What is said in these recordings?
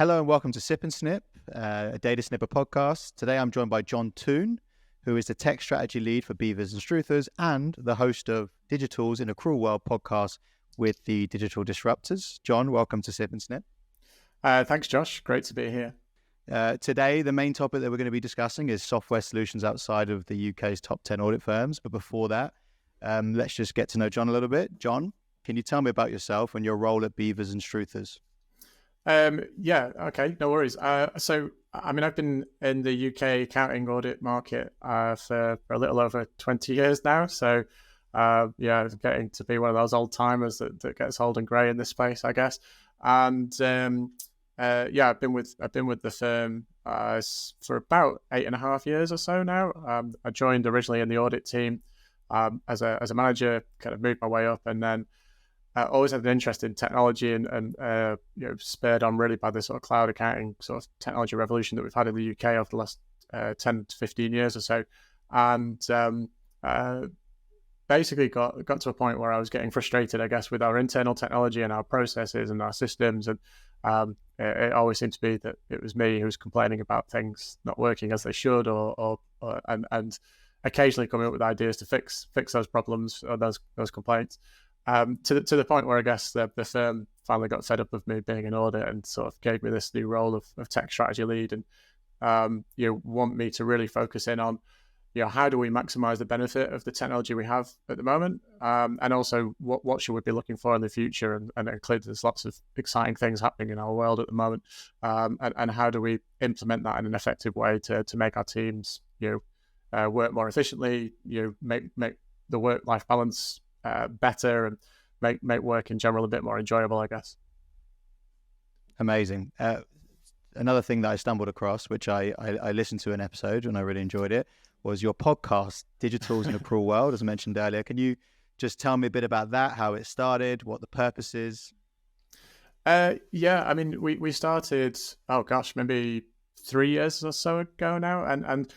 Hello and welcome to Sip&Snip, a data snipper podcast. Today I'm joined by Toon, who is the tech strategy lead for Beavers and Struthers and the host of Digitals in a Cruel World podcast with the Digital Disruptors. John, welcome to Sip&Snip. Thanks, Josh. Great to be here. Today, the main topic that we're going to be discussing is software solutions outside of the UK's top 10 audit firms. But before that, let's just get to know John a little bit. John, can you tell me about yourself and your role at Beavers and Struthers? Okay, no worries. I've been in the UK accounting audit market for a little over 20 years now. So, getting to be one of those old timers that gets old and grey in this space, I guess. And I've been with the firm for about 8.5 years or so now. I joined originally in the audit team as a manager, kind of moved my way up, and then always had an interest in technology and spurred on really by the sort of cloud accounting sort of technology revolution that we've had in the UK over the last 10 to 15 years or so. And basically got to a point where I was getting frustrated, I guess, with our internal technology and our processes and our systems. And it always seemed to be that it was me who was complaining about things not working as they should, and occasionally coming up with ideas to fix those problems or those complaints. To the point where I guess the firm finally got fed up of me being in audit and sort of gave me this new role of tech strategy lead, and want me to really focus in on how do we maximize the benefit of the technology we have at the moment, and also what should we be looking for in the future, and clearly there's lots of exciting things happening in our world at the moment, and how do we implement that in an effective way to make our teams work more efficiently, make the work-life balance better, and make work in general a bit more enjoyable, I guess. Amazing. Another thing that I stumbled across, which I listened to an episode and I really enjoyed it, was your podcast, Digitals in a Cruel World, as I mentioned earlier. Can you just tell me a bit about that, how it started, what the purpose is? We started, maybe 3 years or so ago now. And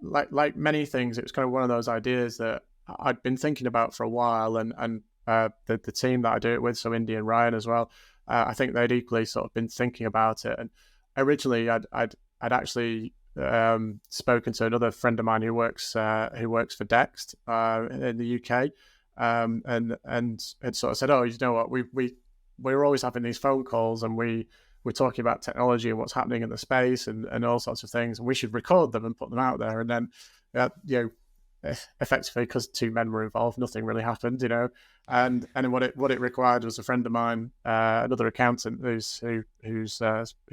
like many things, it was kind of one of those ideas that I'd been thinking about for a while, and the team that I do it with, so Indy and Ryan as well, I think they'd equally sort of been thinking about it. And originally, I'd actually spoken to another friend of mine who works for Dext in the UK, and had sort of said, "Oh, you know what? We're always having these phone calls, and we're talking about technology and what's happening in the space and all sorts of things, and we should record them and put them out there." And then, effectively, because two men were involved, nothing really happened, and what it required was a friend of mine, another accountant who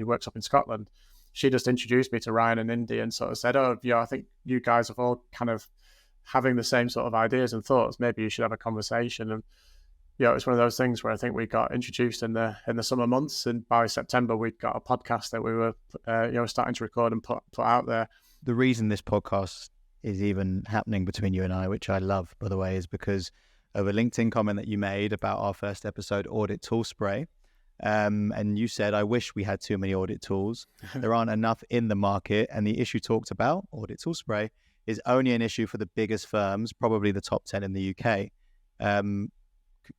works up in Scotland. She just introduced me to Ryan and Indy and sort of said, "Oh, I think you guys are all kind of having the same sort of ideas and thoughts. Maybe you should have a conversation." And it's one of those things where I think we got introduced in the summer months, and by September we'd got a podcast that we were starting to record and put out there. The reason this podcast is even happening between you and I, which I love, by the way, is because of a LinkedIn comment that you made about our first episode, Audit Tool Spray. And you said, "I wish we had too many audit tools. There aren't enough in the market. And the issue talked about, Audit Tool Spray, is only an issue for the biggest firms, probably the top 10 in the UK.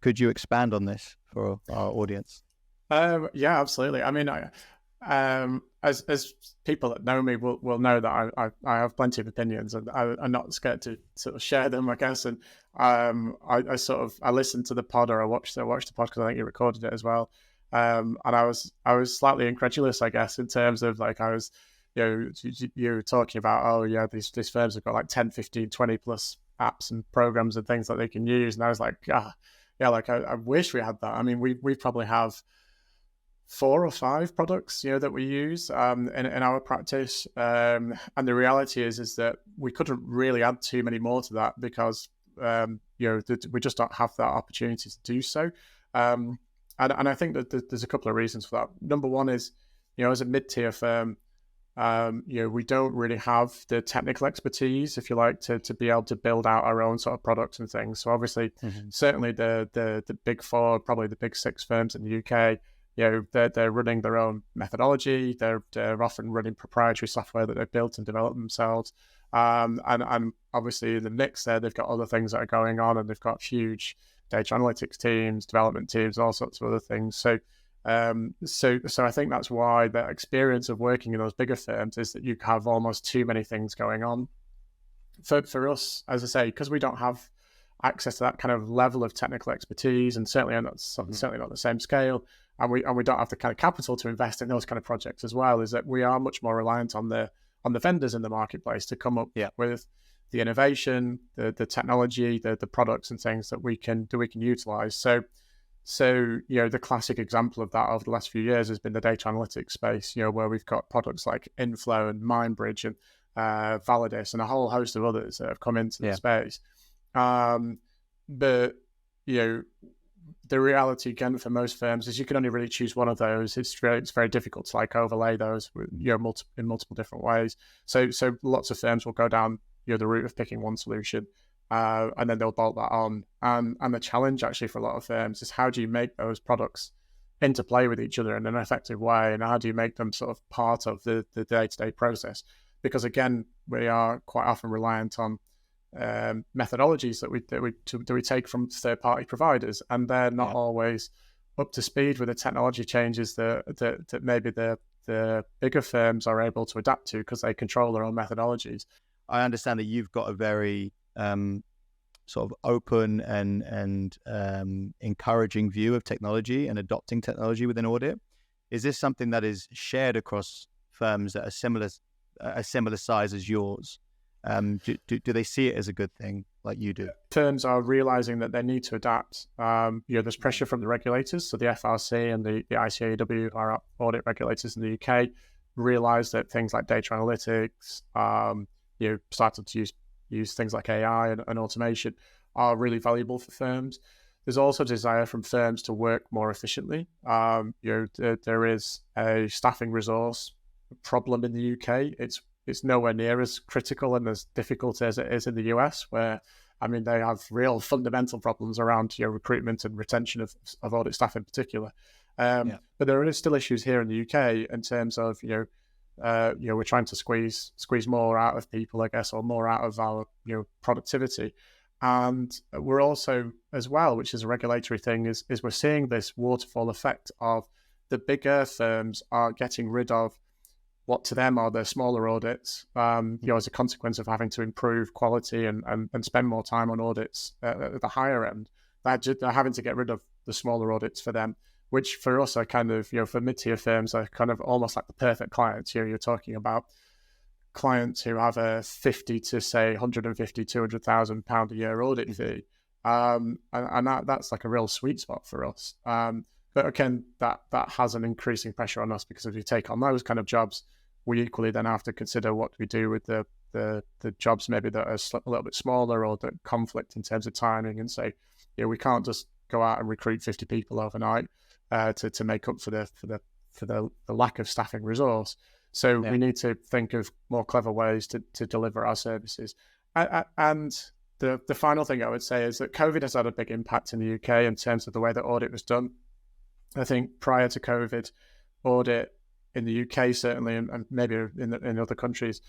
Could you expand on this for our audience? Yeah, absolutely. I mean, as people that know me will know that I have plenty of opinions, and I'm not scared to sort of share them, I guess. And I listened to the pod, or I watched the pod because I think you recorded it as well. And I was slightly incredulous, I guess, in terms of like, I was, you were talking about, these firms have got like 10, 15, 20 plus apps and programs and things that they can use. And I was like, I wish we had that. I mean, we probably have 4 or 5 products, that we use in our practice. And the reality is that we couldn't really add too many more to that because, we just don't have that opportunity to do so. And I think that there's a couple of reasons for that. Number one is, as a mid-tier firm, we don't really have the technical expertise, if you like, to be able to build out our own sort of products and things. So obviously, certainly the big 4, probably the big 6 firms in the UK, they're running their own methodology. They're often running proprietary software that they've built and developed themselves. And obviously in the mix there, they've got other things that are going on, and they've got huge data analytics teams, development teams, all sorts of other things. So So I think that's why the experience of working in those bigger firms is that you have almost too many things going on. For us, as I say, because we don't have access to that kind of level of technical expertise, and certainly not the same scale, and we don't have the kind of capital to invest in those kind of projects as well, is that we are much more reliant on the vendors in the marketplace to come up with the innovation, the technology, the products and things that we can utilize. So the classic example of that over the last few years has been the data analytics space, where we've got products like Inflow and MindBridge and Validus and a whole host of others that have come into the space. But the reality again for most firms is you can only really choose one of those. It's very difficult to like overlay those in multiple different ways. So lots of firms will go down the route of picking one solution, and then they'll bolt that on. And the challenge actually for a lot of firms is how do you make those products interplay with each other in an effective way, and how do you make them sort of part of the day-to-day process? Because again, we are quite often reliant on methodologies that we take from third-party providers, and they're not always up to speed with the technology changes that maybe the bigger firms are able to adapt to because they control their own methodologies. I understand that you've got a very sort of open and encouraging view of technology and adopting technology within audit. Is this something that is shared across firms that are a similar size as yours? Do they see it as a good thing like you do? Firms are realizing that they need to adapt. There's pressure from the regulators. So the FRC and the ICAEW, our audit regulators in the UK, realize that things like data analytics, started to use things like AI and automation are really valuable for firms. There's also desire from firms to work more efficiently. There is a staffing resource problem in the UK. It's nowhere near as critical and as difficult as it is in the US, where, they have real fundamental problems around recruitment and retention of audit staff in particular. But there are still issues here in the UK in terms of, we're trying to squeeze more out of people, I guess, or more out of our, productivity. And we're also, as well, which is a regulatory thing, is we're seeing this waterfall effect of the bigger firms are getting rid of what to them are the smaller audits, as a consequence of having to improve quality and spend more time on audits at the higher end. They're having to get rid of the smaller audits for them, which for us are kind of, for mid-tier firms are kind of almost like the perfect clients. You're talking about clients who have a 50 to say 150, 200,000 pound a year audit fee. And that's like a real sweet spot for us. But again, that has an increasing pressure on us, because if we take on those kind of jobs, we equally then have to consider what we do with the jobs maybe that are a little bit smaller or that conflict in terms of timing, and say, we can't just go out and recruit 50 people overnight to make up for the lack of staffing resource. So we need to think of more clever ways to deliver our services. And the final thing I would say is that COVID has had a big impact in the UK in terms of the way that audit was done. I think prior to COVID, audit in the UK certainly, and maybe in other countries,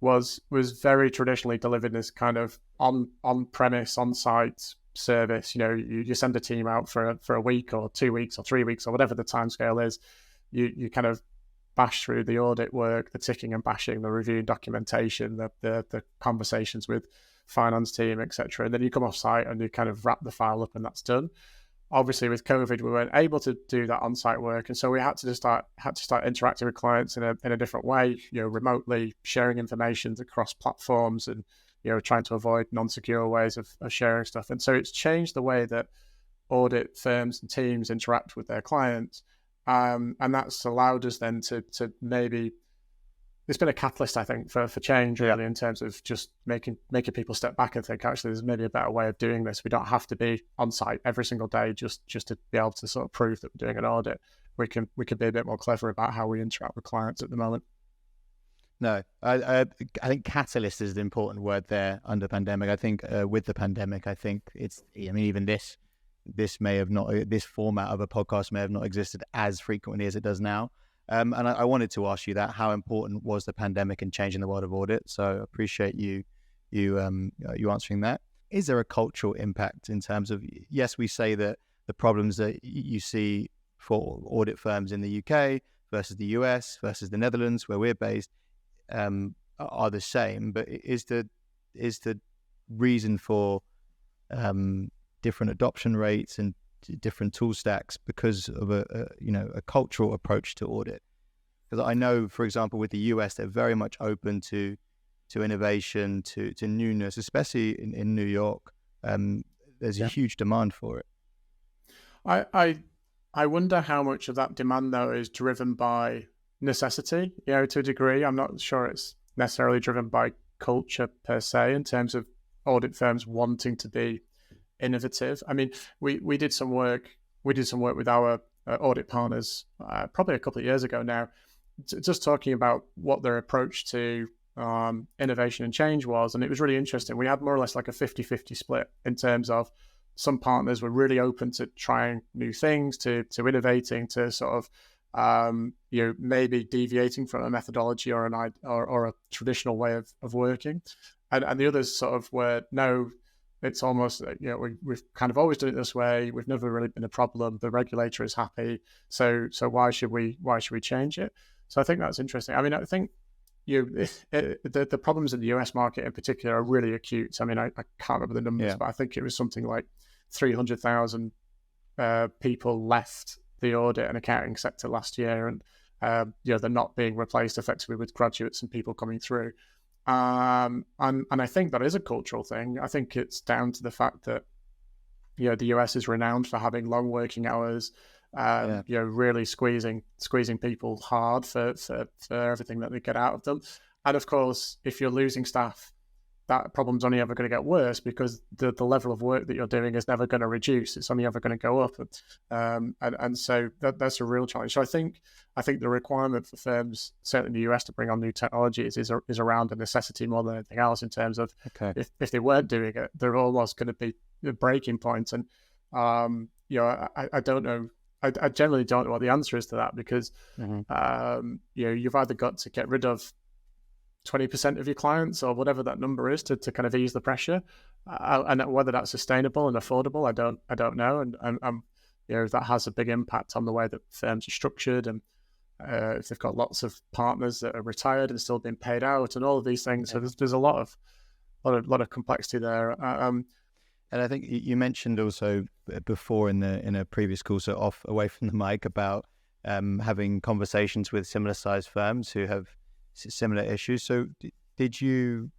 was very traditionally delivered as kind of on-premise, on-site service. You send a team out for a week or 2 weeks or 3 weeks or whatever the timescale is. You kind of bash through the audit work, the ticking and bashing, the reviewing documentation, the conversations with finance team, etc. And then you come off site and you kind of wrap the file up and that's done. Obviously, with COVID, we weren't able to do that on-site work, and so we had to start interacting with clients in a different way, remotely, sharing information across platforms, and trying to avoid non-secure ways of sharing stuff. And so it's changed the way that audit firms and teams interact with their clients, and that's allowed us then to maybe. It's been a catalyst, I think, for change, really, in terms of just making people step back and think, actually, there's maybe a better way of doing this. We don't have to be on site every single day just to be able to sort of prove that we're doing an audit. We can be a bit more clever about how we interact with clients at the moment. No, I think catalyst is the important word there under pandemic. I think with the pandemic, I think even this may have not, this format of a podcast may have not existed as frequently as it does now. And I wanted to ask you that, how important was the pandemic in changing the world of audit? So I appreciate you answering that. Is there a cultural impact in terms of, yes, we say that the problems that you see for audit firms in the UK versus the US versus the Netherlands, where we're based, are the same. But is the reason for different adoption rates and different tool stacks because of a cultural approach to audit? Because I know, for example, with the US, they're very much open to innovation, to newness, especially in New York. There's a huge demand for it. I wonder how much of that demand, though, is driven by necessity, to a degree. I'm not sure it's necessarily driven by culture per se, in terms of audit firms wanting to be innovative. I mean, we did some work with our audit partners probably a couple of years ago now, just talking about what their approach to innovation and change was. And it was really interesting. We had more or less like a 50-50 split in terms of some partners were really open to trying new things, to innovating, to sort of maybe deviating from a methodology or a traditional way of working, and the others sort of were, no, it's almost we've kind of always done it this way. We've never really been a problem. The regulator is happy, so why should we change it? So I think that's interesting. I mean, I think the problems in the US market in particular are really acute. I mean, I can't remember the numbers, but I think it was something like 300,000 people left the audit and accounting sector last year, and they're not being replaced effectively with graduates and people coming through. And I think that is a cultural thing. I think it's down to the fact that the US is renowned for having long working hours, really squeezing people hard for everything that they get out of them. And of course, if you're losing staff, that problem's only ever going to get worse, because the level of work that you're doing is never going to reduce. It's only ever going to go up. And so that's a real challenge. So I think the requirement for firms, certainly in the US, to bring on new technologies is around a necessity more than anything else, in terms of if they weren't doing it, they're almost going to be a breaking point. And, I don't know. I generally don't know what the answer is to that, because, you've either got to get rid of 20% of your clients or whatever that number is to kind of ease the pressure, and whether that's sustainable and affordable, I don't know, and that has a big impact on the way that firms are structured, and if they've got lots of partners that are retired and still being paid out, and all of these things. So there's a lot of complexity there. And I think you mentioned also before in a previous call, so away from the mic, about having conversations with similar sized firms who have similar issues. So did you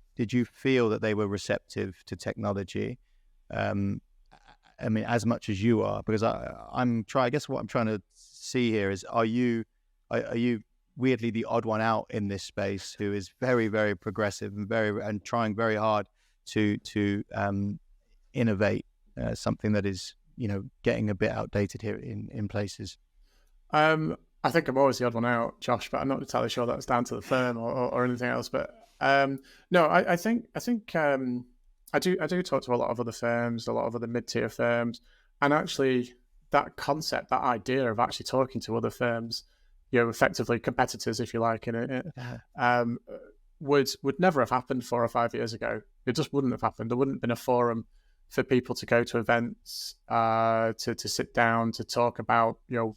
feel that they were receptive to technology? I mean, as much as you are, because I guess what I'm trying to see here is, are you weirdly the odd one out in this space who is very, very progressive and trying very hard to innovate something that is getting a bit outdated here in places? I think I'm always the odd one out, Josh, but I'm not entirely sure that's down to the firm or anything else. But no, I think I do talk to a lot of other firms, a lot of other mid-tier firms, and actually that concept, that idea of actually talking to other firms, effectively competitors, if you like, would never have happened 4 or 5 years ago. It just wouldn't have happened. There wouldn't have been a forum for people to go to events, to sit down, to talk about the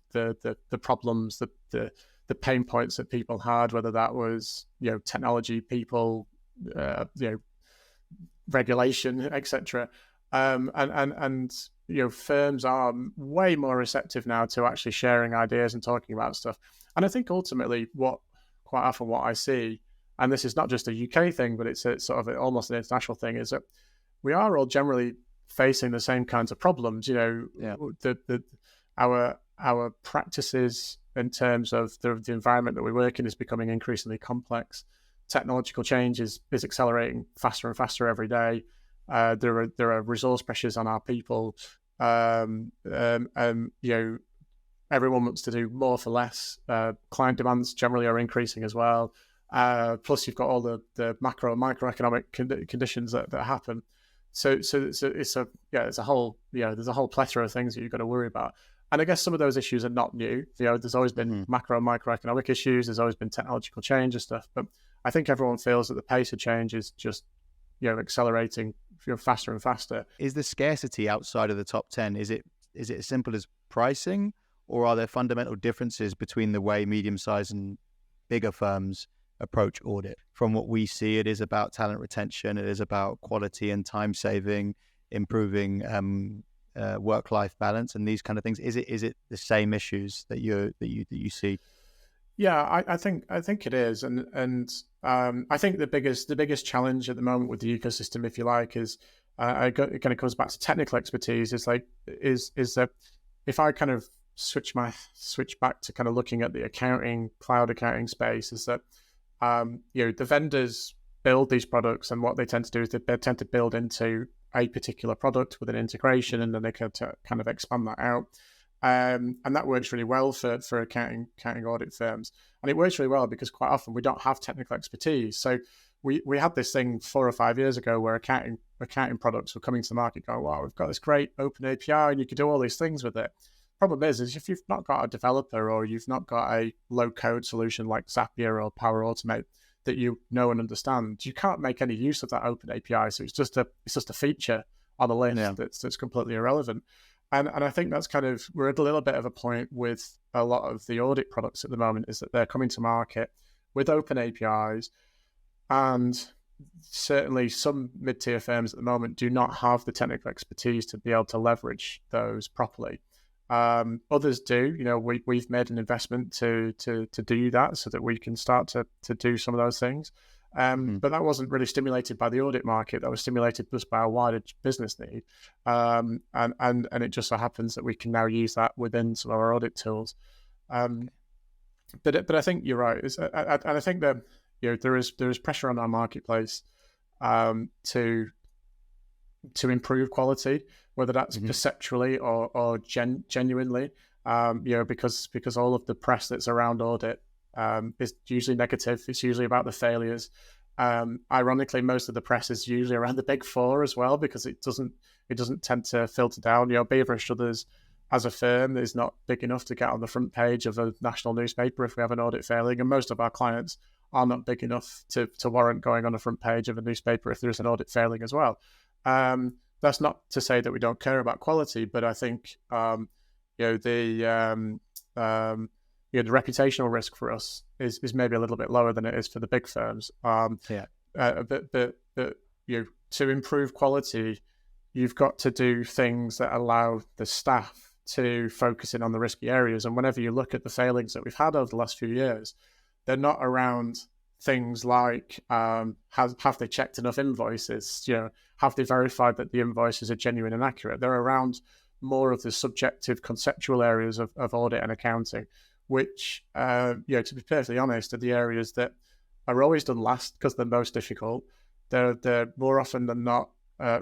problems, the pain points that people had, whether that was technology, people, regulation, etc. And firms are way more receptive now to actually sharing ideas and talking about stuff. And I think ultimately, quite often what I see, and this is not just a UK thing, but it's sort of almost an international thing, is that we are all generally facing the same kinds of problems. Our practices in terms of the environment that we work in is becoming increasingly complex. Technological change is accelerating faster and faster every day. There are resource pressures on our people. Everyone wants to do more for less. Client demands generally are increasing as well. Plus, you've got all the macro and microeconomic conditions that happen. So there's a whole plethora of things that you've got to worry about. And I guess some of those issues are not new. There's always been macro and microeconomic issues. There's always been technological change and stuff. But I think everyone feels that the pace of change is just accelerating faster and faster. Is the scarcity outside of the top 10? Is it as simple as pricing, or are there fundamental differences between the way medium-sized and bigger firms approach audit? From what we see, it is about talent retention, it is about quality and time saving, improving work-life balance, and these kind of things. Is it the same issues that you see? Yeah, I think it is, and I think the biggest challenge at the moment with the ecosystem, if you like, is it kind of comes back to technical expertise. Is that if I kind of switch back to kind of looking at the cloud accounting space, is that the vendors build these products, and what they tend to do is they tend to build into a particular product with an integration, and then they can kind of expand that out. And that works really well for accounting audit firms. And it works really well because quite often we don't have technical expertise. So we had this thing 4 or 5 years ago where accounting products were coming to the market going, wow, we've got this great open API and you could do all these things with it. Problem is if you've not got a developer or you've not got a low-code solution like Zapier or Power Automate that you know and understand, you can't make any use of that open API. So it's just a feature on the list that's completely irrelevant. And I think that's kind of, we're at a little bit of a point with a lot of the audit products at the moment, is that they're coming to market with open APIs, and certainly some mid-tier firms at the moment do not have the technical expertise to be able to leverage those properly. Others do. We've made an investment to do that so that we can start to do some of those things. But that wasn't really stimulated by the audit market. That was stimulated just by a wider business need. And it just so happens that we can now use that within some of our audit tools. But I think you're right. And I think that there is pressure on our marketplace to improve quality, whether that's perceptually or genuinely. Because all of the press that's around audit is usually negative. It's usually about the failures. Ironically, most of the press is usually around the big four as well, because it doesn't tend to filter down. Beever and Struthers as a firm is not big enough to get on the front page of a national newspaper if we have an audit failing, and most of our clients are not big enough to warrant going on the front page of a newspaper if there is an audit failing as well. That's not to say that we don't care about quality, but I think the reputational risk for us is maybe a little bit lower than it is for the big firms. But to improve quality, you've got to do things that allow the staff to focus in on the risky areas. And whenever you look at the failings that we've had over the last few years, they're not around things like have they checked enough invoices? Have they verified that the invoices are genuine and accurate? They're around more of the subjective, conceptual areas of audit and accounting, which, to be perfectly honest, are the areas that are always done last because they're most difficult. They're more often than not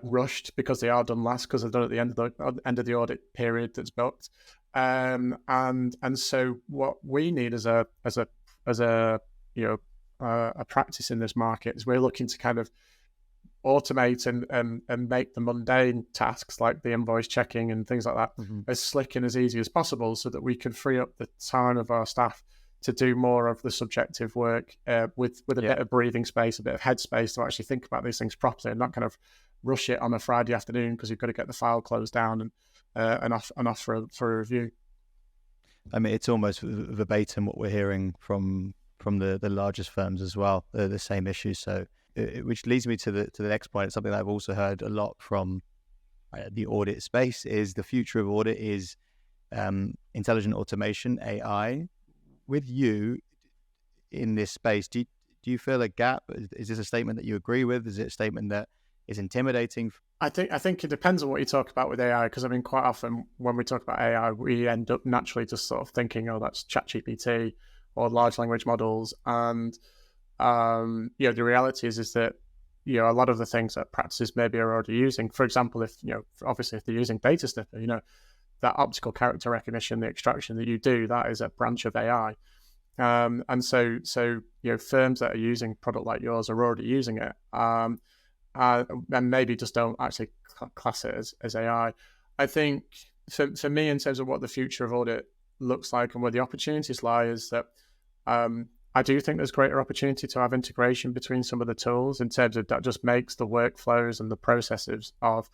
rushed because they are done last because they're done at the end of the audit period that's booked. And so what we need as a practice in this market is we're looking to kind of automate and make the mundane tasks like the invoice checking and things like that as slick and as easy as possible, so that we can free up the time of our staff to do more of the subjective work with a bit of breathing space, a bit of headspace to actually think about these things properly and not kind of rush it on a Friday afternoon because you've got to get the file closed down and off for a review. I mean, it's almost verbatim what we're hearing from the largest firms as well. They're the same issues. So, which leads me to the next point. It's something that I've also heard a lot from the audit space is the future of audit is intelligent automation, AI. With you in this space, do you feel a gap? Is this a statement that you agree with? Is it a statement that is intimidating? I think it depends on what you talk about with AI, because I mean, quite often when we talk about AI, we end up naturally just sort of thinking, oh, that's ChatGPT or large language models. And the reality is that a lot of the things that practices maybe are already using, for example, if obviously if they're using data sniffer, that optical character recognition, the extraction that you do, that is a branch of AI. And so firms that are using a product like yours are already using it, and maybe just don't actually class it as AI. I think for me, in terms of what the future of audit looks like and where the opportunities lie, is that I do think there's greater opportunity to have integration between some of the tools in terms of that just makes the workflows and the processes of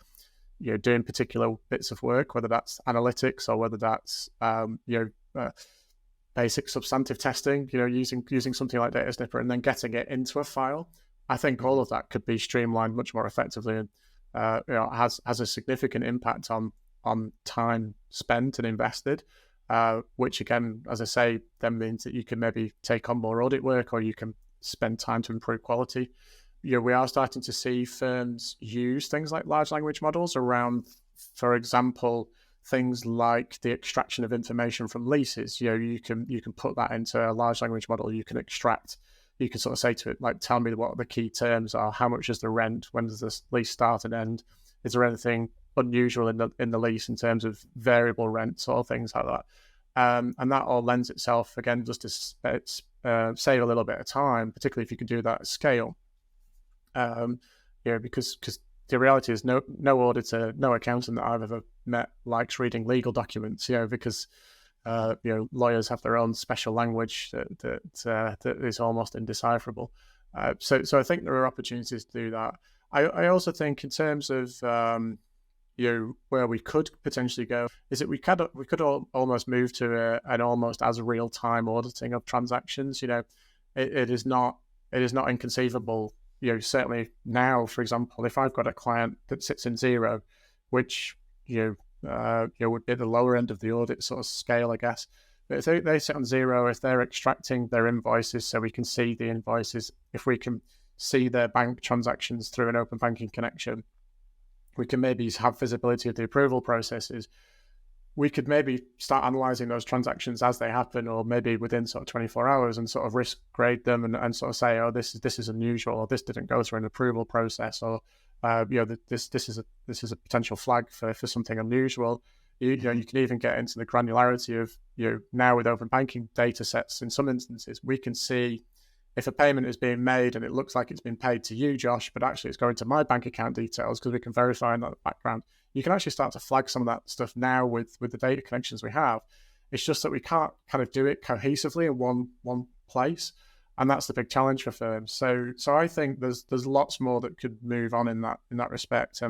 doing particular bits of work, whether that's analytics or whether that's basic substantive testing, using something like Data Snipper and then getting it into a file. I think all of that could be streamlined much more effectively, and has a significant impact on time spent and invested, which again, as I say, then means that you can maybe take on more audit work, or you can spend time to improve quality. We are starting to see firms use things like large language models around, for example, things like the extraction of information from leases. You can put that into a large language model. You can extract. You can sort of say to it, like, tell me what the key terms are. How much is the rent? When does this lease start and end? Is there anything unusual in the lease in terms of variable rents or things like that? And that all lends itself, again, just to save a little bit of time, particularly if you can do that at scale. Because the reality is no auditor, no accountant that I've ever met likes reading legal documents, because lawyers have their own special language that is almost indecipherable. So I think there are opportunities to do that. I also think in terms of where we could potentially go is that we could almost move to an almost as real time auditing of transactions. It is not inconceivable. Certainly now, for example, if I've got a client that sits in zero, which would be at the lower end of the audit sort of scale, I guess. But if they sit on zero, if they're extracting their invoices so we can see the invoices, if we can see their bank transactions through an open banking connection, we can maybe have visibility of the approval processes. We could maybe start analysing those transactions as they happen, or maybe within sort of 24 hours, and sort of risk grade them and sort of say, oh, this is unusual, or this didn't go through an approval process, or this is a potential flag for something unusual. You can even get into the granularity of now with open banking data sets. In some instances, we can see if a payment is being made and it looks like it's been paid to you, Josh, but actually it's going to my bank account details because we can verify in that background. You can actually start to flag some of that stuff now with the data connections we have. It's just that we can't kind of do it cohesively in one place, and that's the big challenge for firms. So I think there's lots more that could move on in that respect.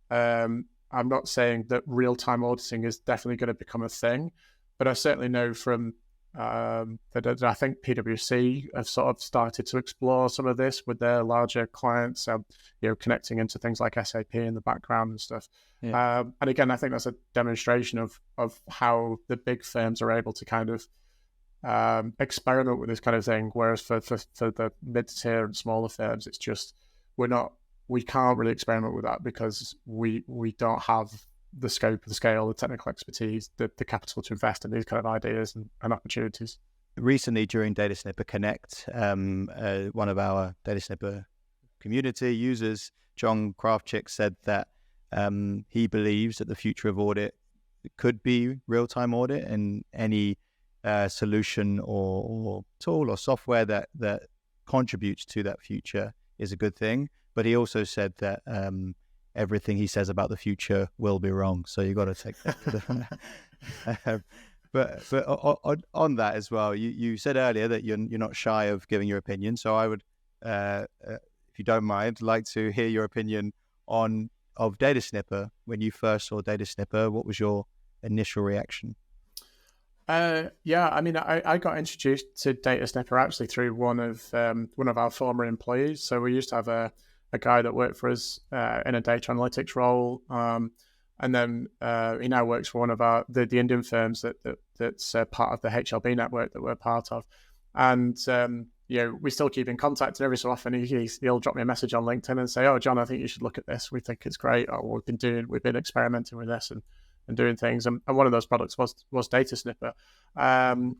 I'm not saying that real-time auditing is definitely going to become a thing, but I certainly know from that I think PwC have sort of started to explore some of this with their larger clients, connecting into things like SAP in the background and stuff. Yeah. And again, I think that's a demonstration of how the big firms are able to kind of experiment with this kind of thing, whereas for the mid-tier and smaller firms, it's just we can't really experiment with that because we don't have the scope, the scale, the technical expertise, the capital to invest in these kind of ideas and opportunities. Recently, during Data Snipper Connect, one of our Data Snipper community users, John Kraftchick, said that he believes that the future of audit could be real-time audit, and any solution or tool or software that contributes to that future is a good thing. But he also said that everything he says about the future will be wrong. So you got to take that. But on that as well, you said earlier that you're not shy of giving your opinion. So I would, if you don't mind, like to hear your opinion of Data Snipper. When you first saw Data Snipper, what was your initial reaction? Yeah, I mean, I got introduced to Data Snipper actually through one of our former employees. So we used to have a guy that worked for us in a data analytics role, and then he now works for one of the Indian firms that's part of the HLB network that we're part of. And we still keep in contact, and every so often he'll drop me a message on LinkedIn and say, "Oh, John, I think you should look at this. We think it's great. Or we've been experimenting with this and doing things." And one of those products was Data Snipper. And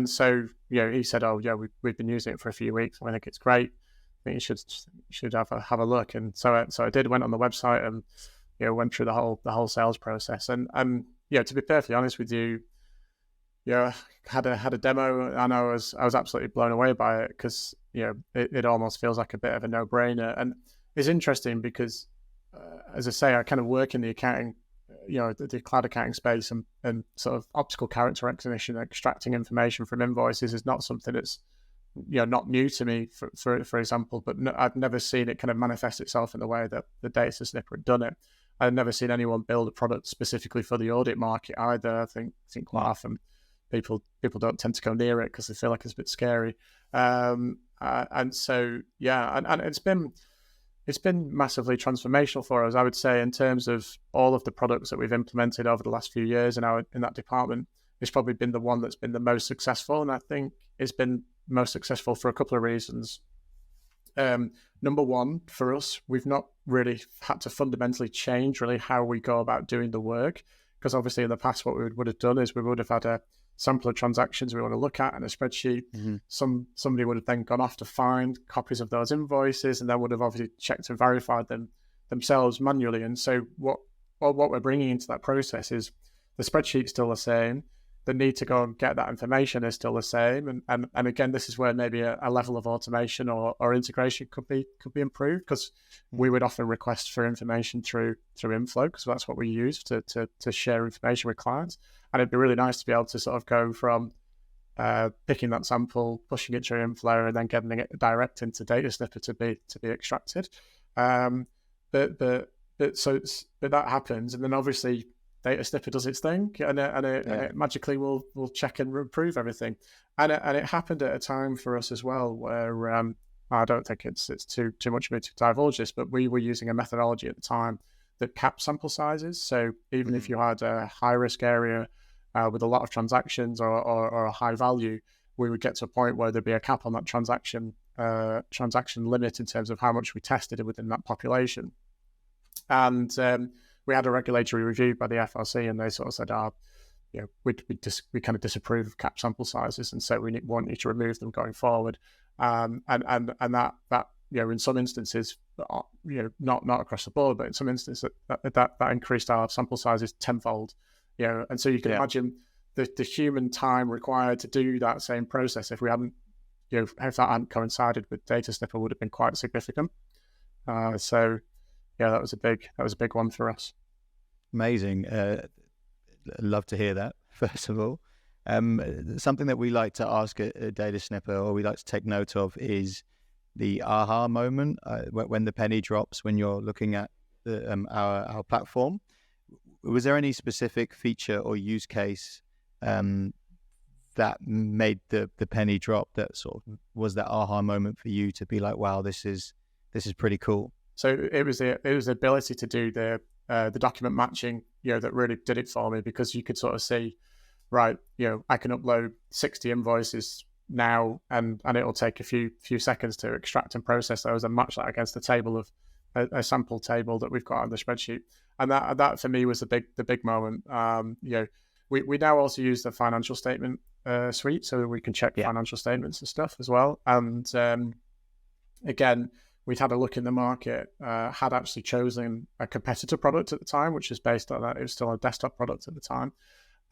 so he said, "Oh yeah, we've been using it for a few weeks, and I think it's great. I think you should have a look." And so I did. Went on the website and went through the whole sales process. And to be perfectly honest with you, had a demo, and I was absolutely blown away by it because it almost feels like a bit of a no-brainer. And it's interesting because, as I say, I kind of work in the accounting, the cloud accounting space, and sort of optical character recognition, extracting information from invoices is not something that's not new to me, for example, but I've never seen it kind of manifest itself in the way that the Data Snipper had done it. I've never seen anyone build a product specifically for the audit market either. I think quite often people don't tend to go near it because they feel like it's a bit scary. And so, yeah, and it's been massively transformational for us, I would say, in terms of all of the products that we've implemented over the last few years in that department. It's probably been the one that's been the most successful, and I think it's been most successful for a couple of reasons. Number one, for us, we've not really had to fundamentally change really how we go about doing the work, because obviously in the past what we would have done is we would have had a sample of transactions we want to look at in a spreadsheet. Somebody would have then gone off to find copies of those invoices, and then would have obviously checked and verified them themselves manually. And so what we're bringing into that process is the spreadsheet's still the same. The need to go and get that information is still the same. And again, this is where maybe a level of automation or integration could be improved, because we would often request for information through Inflow, because that's what we use to share information with clients. And it'd be really nice to be able to sort of go from picking that sample, pushing it through Inflow, and then getting it direct into DataSnipper to be extracted. But that happens, and then obviously DataSnipper does its thing, and it magically will check and improve everything. And it happened at a time for us as well where I don't think it's too much for me to divulge this, but we were using a methodology at the time that capped sample sizes. So even if you had a high risk area with a lot of transactions or a high value, we would get to a point where there'd be a cap on that transaction limit in terms of how much we tested within that population. And we had a regulatory review by the FRC, and they sort of said, we kind of disapprove of cap sample sizes, and so we want you to remove them going forward. And that in some instances, not across the board, but in some instances that increased our sample sizes tenfold. And so you can imagine the human time required to do that same process, if we hadn't, if that hadn't coincided with DataSnipper, would have been quite significant. So that was a big one for us. Amazing. Love to hear that, first of all. Something that we like to ask at DataSnipper, or we like to take note of, is the aha moment, when the penny drops when you're looking at our platform. Was there any specific feature or use case that made the penny drop, that sort of was that aha moment for you to be like, wow, this is pretty cool? So it was the ability to do the document matching, that really did it for me, because you could sort of see, right, I can upload 60 invoices now, and it'll take a few seconds to extract and process those and match that against the table of a sample table that we've got on the spreadsheet. And that for me was the big moment. We now also use the financial statement suite, so we can check financial statements and stuff as well. And again, we'd had a look in the market, had actually chosen a competitor product at the time, which is based on that. It was still a desktop product at the time.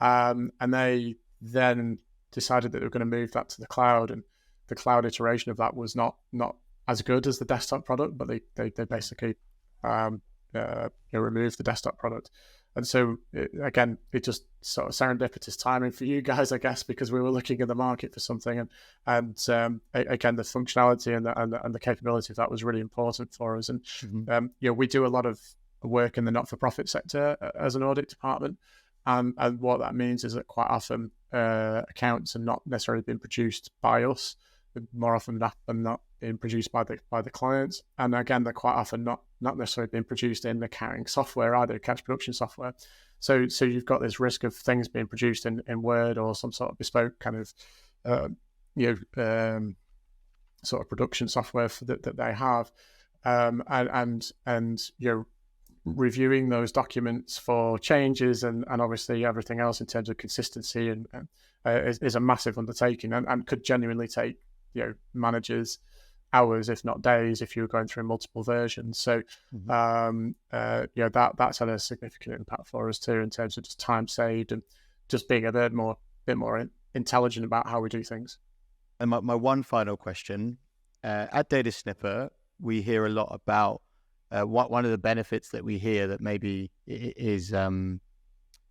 And they then decided that they were going to move that to the cloud, and the cloud iteration of that was not as good as the desktop product, but they basically removed the desktop product. And so it just sort of serendipitous timing for you guys, I guess, because we were looking in the market for something, and again, the functionality and the capability of that was really important for us. And we do a lot of work in the not-for-profit sector as an audit department, and what that means is that quite often accounts are not necessarily being produced by us, more often than not being produced by the clients. And again, they're quite often not necessarily being produced in accounting software, either accounts production software. So you've got this risk of things being produced in Word or some sort of bespoke kind of sort of production software that they have, and reviewing those documents for changes and obviously everything else in terms of consistency and is a massive undertaking, and could genuinely take managers hours, if not days, if you were going through multiple versions. So that's had a significant impact for us too, in terms of just time saved and just being a bit more intelligent about how we do things. And my one final question, at DataSnipper, we hear a lot about one of the benefits that we hear that maybe is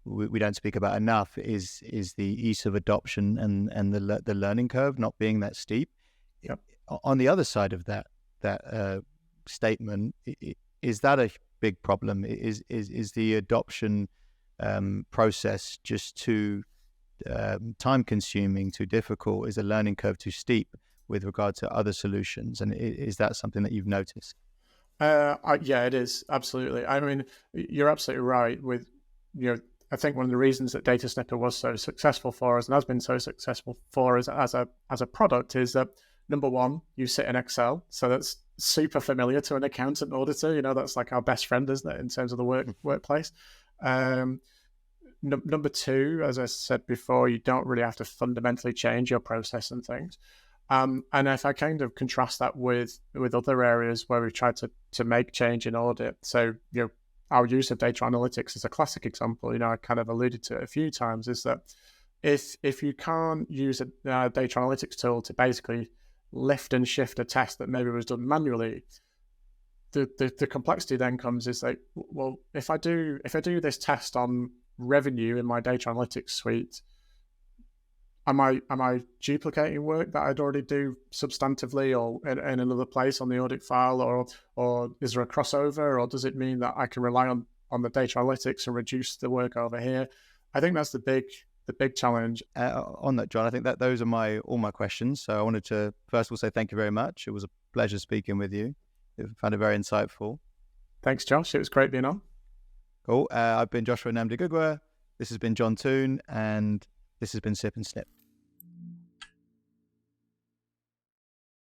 we don't speak about enough is the ease of adoption and the learning curve not being that steep. Yep. On the other side of that statement, is that big problem? Is the adoption process just too time consuming, too difficult? Is the learning curve too steep with regard to other solutions? And is that something that you've noticed? Yeah, it is, absolutely. I mean, you're absolutely right with, I think one of the reasons that Data Snipper was so successful for us and has been so successful for us as a product is that, number one, you sit in Excel, so that's super familiar to an accountant auditor. That's like our best friend, isn't it, in terms of the workplace. Number two, as I said before, you don't really have to fundamentally change your process and things. And if I kind of contrast that with other areas where we've tried to make change in audit, so our use of data analytics is a classic example. I kind of alluded to it a few times. Is that if you can't use a data analytics tool to basically lift and shift a test that maybe was done manually, the complexity then comes is like, well, if I do this test on revenue in my data analytics suite, am I duplicating work that I'd already do substantively or in another place on the audit file, or is there a crossover, or does it mean that I can rely on the data analytics and reduce the work over here? I think that's the big challenge. On that, John, I think that those are all my questions. So I wanted to first of all say thank you very much. It was a pleasure speaking with you. I found it very insightful. Thanks, Josh. It was great being on. Cool. I've been Joshua Namdi-Gugwa. This has been John Toon, and this has been Sip and Snip.